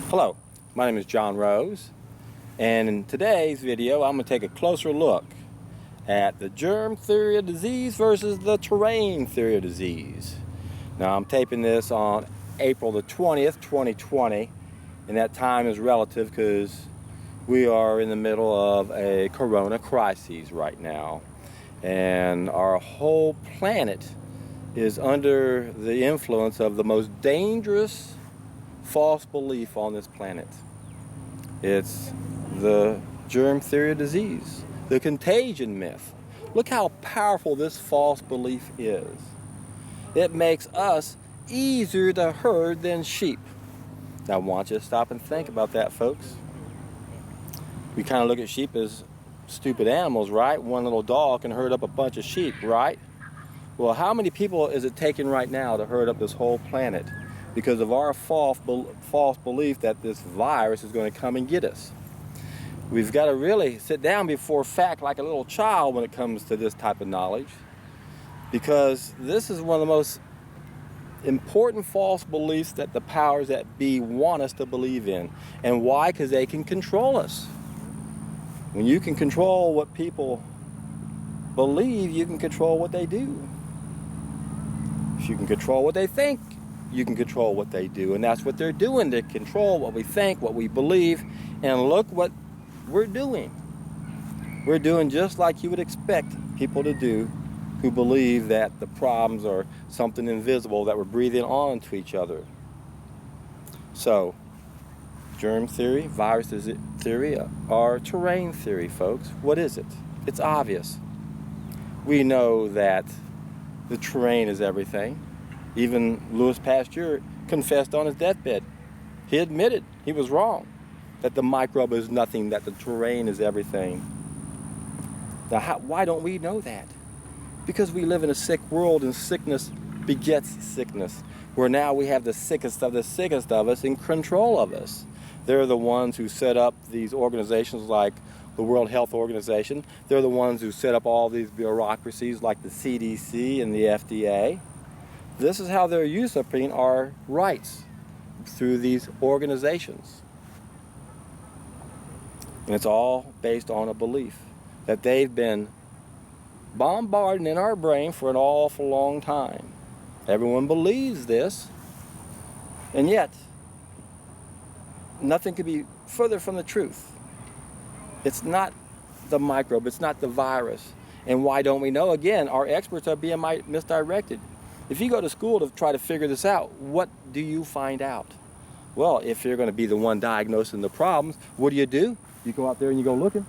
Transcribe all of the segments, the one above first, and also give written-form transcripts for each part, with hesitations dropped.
Hello, my name is John Rose, and in today's video I'm going to take a closer look at the germ theory of disease versus the terrain theory of disease. Now I'm taping this on April the 20th, 2020, and that time is relative because we are in the middle of a corona crisis right now, and our whole planet is under the influence of the most dangerous false belief on this planet. It's the germ theory of disease, the contagion myth. Look how powerful this false belief is. It makes us easier to herd than sheep. Now I want you to stop and think about that, folks. We kind of look at sheep as stupid animals, right? One little dog can herd up a bunch of sheep, right? Well, how many people is it taking right now to herd up this whole planet because of our false belief that this virus is going to come and get us? We've got to really sit down before fact like a little child when it comes to this type of knowledge, because this is one of the most important false beliefs that the powers that be want us to believe in. And why? Because they can control us. When you can control what people believe, you can control what they do. If you can control what they think, you can control what they do. And that's what they're doing. They control what we think, what we believe. And look what we're doing. We're doing just like you would expect people to do who believe that the problems are something invisible that we're breathing on to each other. So, germ theory, virus theory, or terrain theory, folks. What is it? It's obvious. We know that the terrain is everything. Even Louis Pasteur confessed on his deathbed. He admitted he was wrong, that the microbe is nothing, that the terrain is everything. Now, why don't we know that? Because we live in a sick world, and sickness begets sickness, where now we have the sickest of us in control of us. They're the ones who set up these organizations like the World Health Organization. They're the ones who set up all these bureaucracies like the CDC and the FDA. This is how they're usurping our rights, through these organizations. And it's all based on a belief that they've been bombarding in our brain for an awful long time. Everyone believes this, and yet nothing could be further from the truth. It's not the microbe, it's not the virus. And why don't we know? Again, our experts are being misdirected. If you go to school to try to figure this out, what do you find out? Well, if you're going to be the one diagnosing the problems, what do? You go out there and you go looking.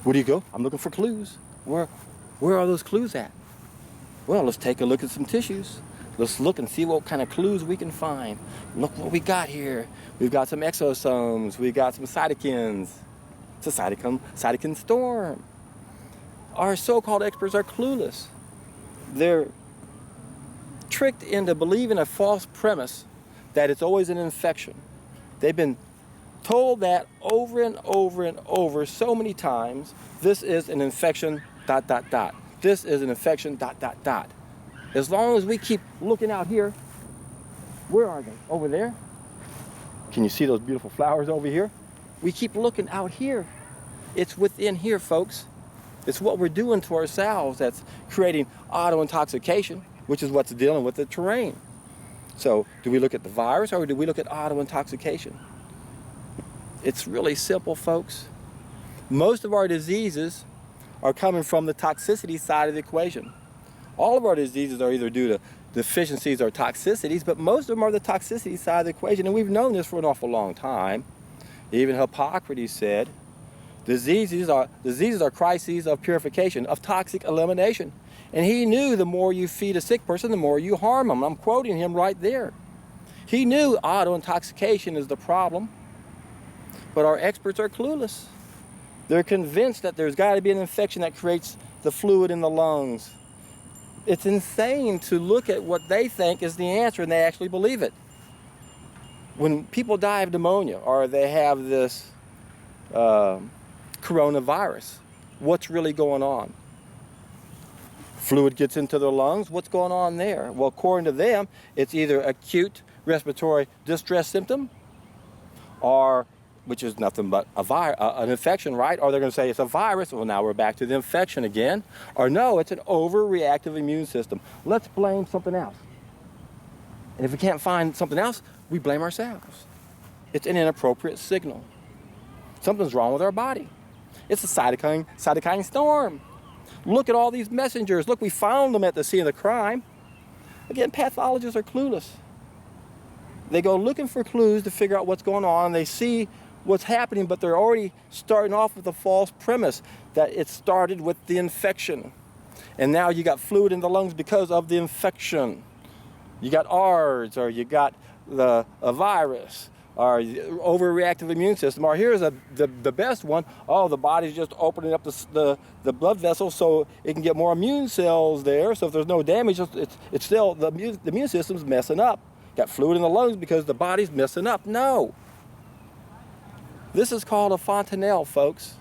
Where do you go? I'm looking for clues. Where are those clues at? Well, let's take a look at some tissues. Let's look and see what kind of clues we can find. Look what we got here. We've got some exosomes. We've got some cytokines. It's a cytokine storm. Our so-called experts are clueless. They're tricked into believing a false premise that it's always an infection. They've been told that over and over and over so many times. This is an infection, ... This is an infection, ... As long as we keep looking out here, where are they? Over there? Can you see those beautiful flowers over here? We keep looking out here. It's within here, folks. It's what we're doing to ourselves that's creating auto-intoxication, which is what's dealing with the terrain. So, do we look at the virus or do we look at auto-intoxication? It's really simple, folks. Most of our diseases are coming from the toxicity side of the equation. All of our diseases are either due to deficiencies or toxicities, but most of them are the toxicity side of the equation, and we've known this for an awful long time. Even Hippocrates said, diseases are crises of purification, of toxic elimination. And he knew the more you feed a sick person, the more you harm them. I'm quoting him right there. He knew auto-intoxication is the problem, but our experts are clueless. They're convinced that there's got to be an infection that creates the fluid in the lungs. It's insane to look at what they think is the answer and they actually believe it. When people die of pneumonia or they have this coronavirus, what's really going on? Fluid gets into their lungs. What's going on there? Well, according to them, it's either acute respiratory distress symptom or which is nothing but an infection, right? Or they're going to say it's a virus. Well, now we're back to the infection again. Or no, it's an overreactive immune system. Let's blame something else. And if we can't find something else, we blame ourselves. It's an inappropriate signal. Something's wrong with our body. It's a cytokine storm. Look at all these messengers. Look, we found them at the scene of the crime. Again, pathologists are clueless. They go looking for clues to figure out what's going on. They see what's happening, but they're already starting off with a false premise that it started with the infection. And now you got fluid in the lungs because of the infection. You got ARDS, or you got a virus, or overreactive immune system, or here's the best one. Oh, the body's just opening up the blood vessels so it can get more immune cells there. So if there's no damage, it's still the immune system's messing up. Got fluid in the lungs because the body's messing up. No. This is called a fontanelle, folks.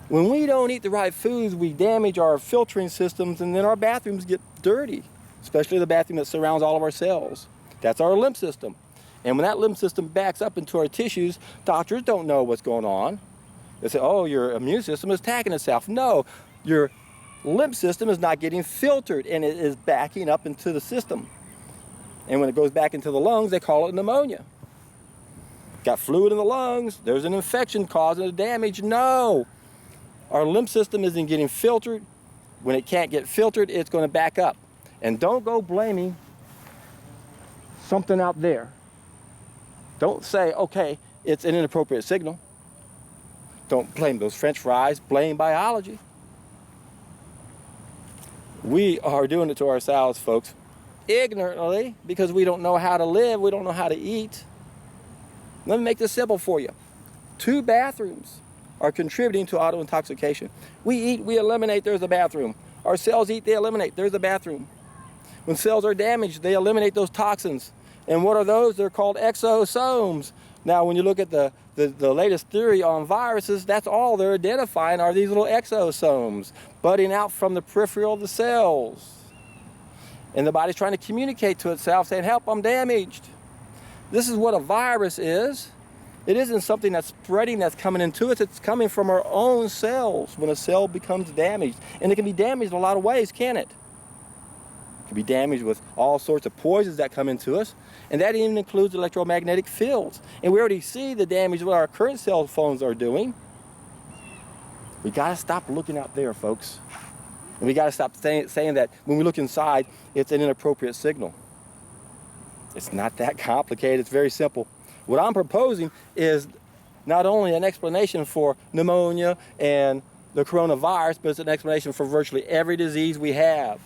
When we don't eat the right foods, we damage our filtering systems, and then our bathrooms get dirty, especially the bathroom that surrounds all of our cells. That's our lymph system. And when that lymph system backs up into our tissues, doctors don't know what's going on. They say, oh, your immune system is attacking itself. No, your lymph system is not getting filtered, and it is backing up into the system. And when it goes back into the lungs, they call it pneumonia. Got fluid in the lungs, there's an infection causing the damage. No, our lymph system isn't getting filtered. When it can't get filtered, it's going to back up. And don't go blaming something out there. Don't say, okay, it's an inappropriate signal. Don't blame those French fries, blame biology. We are doing it to ourselves, folks, ignorantly, because we don't know how to live, we don't know how to eat. Let me make this simple for you. 2 bathrooms are contributing to auto-intoxication. We eat, we eliminate, there's a bathroom. Our cells eat, they eliminate, there's a bathroom. When cells are damaged, they eliminate those toxins. And what are those? They're called exosomes. Now, when you look at the latest theory on viruses, that's all they're identifying are these little exosomes budding out from the peripheral of the cells. And the body's trying to communicate to itself, saying, help, I'm damaged. This is what a virus is. It isn't something that's spreading, that's coming into us. It's coming from our own cells when a cell becomes damaged. And it can be damaged in a lot of ways, can't it? It can be damaged with all sorts of poisons that come into us. And that even includes electromagnetic fields. And we already see the damage what our current cell phones are doing. We got to stop looking out there, folks. And we got to stop saying that when we look inside, it's an inappropriate signal. It's not that complicated. It's very simple. What I'm proposing is not only an explanation for pneumonia and the coronavirus, but it's an explanation for virtually every disease we have,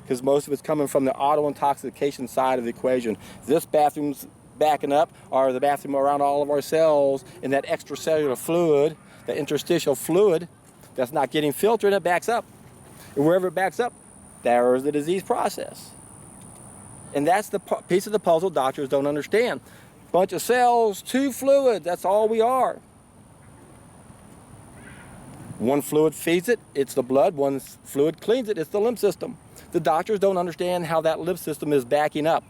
because most of it's coming from the auto-intoxication side of the equation. This bathroom's backing up, or the bathroom around all of our cells, and that extracellular fluid, that interstitial fluid that's not getting filtered, it backs up. And wherever it backs up, there is the disease process. And that's the piece of the puzzle doctors don't understand. Bunch of cells, 2 fluids, that's all we are. One fluid feeds it, it's the blood. One fluid cleans it, it's the lymph system. The doctors don't understand how that lymph system is backing up.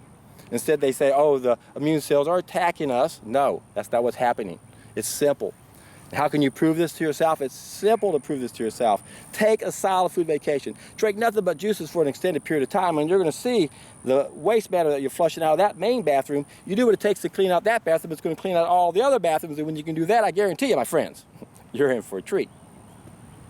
Instead they say, oh, the immune cells are attacking us. No, that's not what's happening. It's simple. How can you prove this to yourself? It's simple to prove this to yourself. Take a solid food vacation. Drink nothing but juices for an extended period of time, and you're going to see the waste matter that you're flushing out of that main bathroom. You do what it takes to clean out that bathroom, it's going to clean out all the other bathrooms, and when you can do that, I guarantee you, my friends, you're in for a treat.